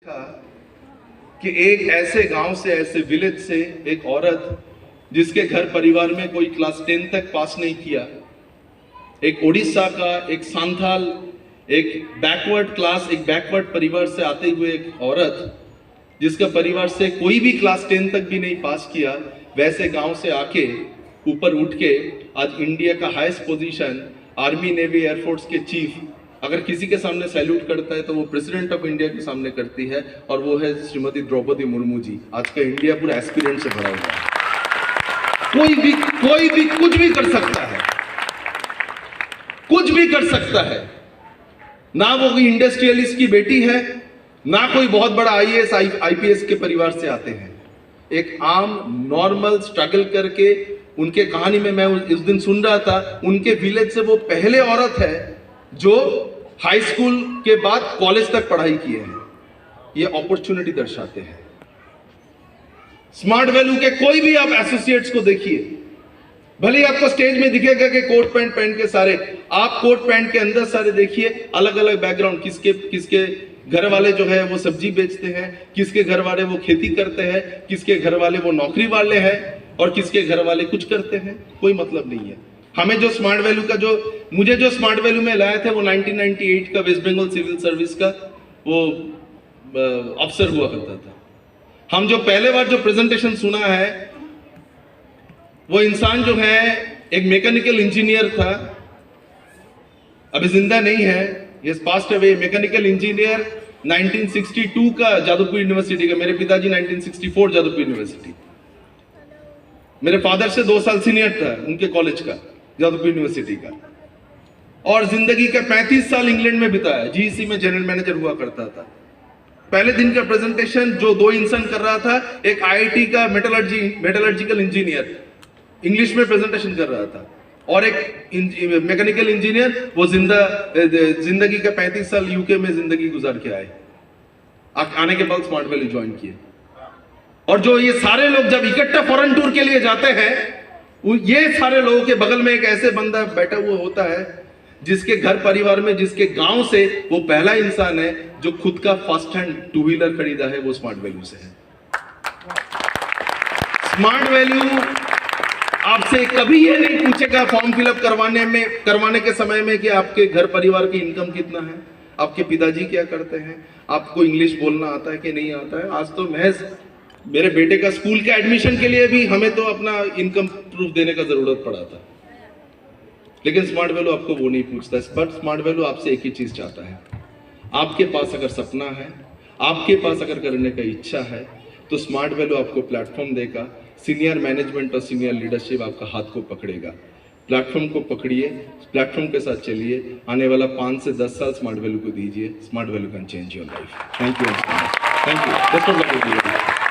कि एक ऐसे गांव से, ऐसे विलेज से एक औरत जिसके घर परिवार में कोई क्लास 10 तक पास नहीं किया, एक ओडिशा का एक सांथाल, एक बैकवर्ड क्लास, एक बैकवर्ड परिवार से आते हुए एक औरत जिसका परिवार से कोई भी क्लास 10 तक भी नहीं पास किया, वैसे गांव से आके ऊपर उठ के आज इंडिया का highest position army, navy, air force के चीफ अगर किसी के सामने सैल्यूट करता है तो वो प्रेसिडेंट ऑफ इंडिया के सामने करती है, और वो है श्रीमती द्रौपदी मुर्मू जी। आज का इंडिया पूरा एस्पिरेंट से भरा हुआ है। कोई भी कुछ भी कर सकता है, कुछ भी कर सकता है। ना वो कोई इंडस्ट्रियलिस्ट की बेटी है, ना कोई बहुत बड़ा आईएएस आईपीएस के परिवार से आते हैं। एक आम नॉर्मल स्ट्रगल करके उनके कहानी में मैं उस दिन सुन रहा था, उनके विलेज से वो पहले औरत है जो हाई स्कूल के बाद कॉलेज तक पढ़ाई किए हैं। ये अपॉर्चुनिटी दर्शाते हैं। स्मार्ट वैल्यू के कोई भी आप एसोसिएट्स को देखिए, भले ही आपको स्टेज में दिखेगा कि कोट पैंट पहन के सारे, आप कोट पैंट के अंदर सारे देखिए अलग अलग बैकग्राउंड, किसके घर वाले जो है वो सब्जी बेचते हैं, किसके घर वाले वो खेती करते हैं, किसके घर वाले वो नौकरी वाले हैं, और किसके घर वाले कुछ करते हैं, कोई मतलब नहीं है। हमें जो स्मार्ट वैल्यू का मुझे जो स्मार्ट वैल्यू में लाया था वो 1998 का वेस्ट बंगाल सिविल सर्विस का वो अफसर हुआ करता था। हम जो पहले बार जो प्रेजेंटेशन सुना है, वो इंसान जो है एक मैकेनिकल इंजीनियर था, अभी जिंदा नहीं है, he has passed away. Mechanical engineer 1962 का जादवपुर यूनिवर्सिटी का, मेरे पिताजी 1964 जादवपुर यूनिवर्सिटी। मेरे फादर से 2 साल सीनियर था उनके कॉलेज का, जादवपुर यूनिवर्सिटी का, और जिंदगी का 35 साल इंग्लैंड में बिताया। जीईसी में जनरल मैनेजर हुआ करता था। पहले दिन का प्रेजेंटेशन जो 2 इंसान कर रहा था, एक आईआईटी का मेटलर्जिकल इंजीनियर इंग्लिश में प्रेजेंटेशन कर रहा था, और एक मैकेनिकल इंजीनियर वो जिंदगी का 35 साल यूके में जिंदगी गुजार के आए, आने के बाद स्मार्ट वैल्यू ज्वाइन किए। और जो ये सारे लोग जब इकट्ठा फॉरेन टूर के लिए जाते हैं, ये सारे लोगों के बगल में एक ऐसे बंदा बैठा हुआ होता है जिसके घर परिवार में, जिसके गांव से वो पहला इंसान है जो खुद का फर्स्ट हैंड 2 व्हीलर खरीदा है, वो स्मार्ट वैल्यू से है। स्मार्ट वैल्यू आपसे कभी ये नहीं पूछेगा फॉर्म फिलअप करवाने के समय में कि आपके घर परिवार की इनकम कितना है, आपके पिताजी क्या करते हैं, आपको इंग्लिश बोलना आता है कि नहीं आता है। आज तो महज मेरे बेटे का स्कूल के एडमिशन के लिए भी हमें तो अपना इनकम प्रूफ देने का जरूरत पड़ा था, लेकिन स्मार्ट वैल्यू आपको वो नहीं पूछता। बट स्मार्ट वैल्यू आपसे एक ही चीज चाहता है, आपके पास अगर सपना है, आपके पास अगर करने का इच्छा है, तो स्मार्ट वैल्यू आपको प्लेटफॉर्म देगा। सीनियर मैनेजमेंट और सीनियर लीडरशिप आपका हाथ को पकड़ेगा। प्लेटफॉर्म को पकड़िए, प्लेटफॉर्म के साथ चलिए, आने वाला 5 से 10 साल स्मार्ट वैल्यू को दीजिए। Smart value can change your life. Thank you, thank you.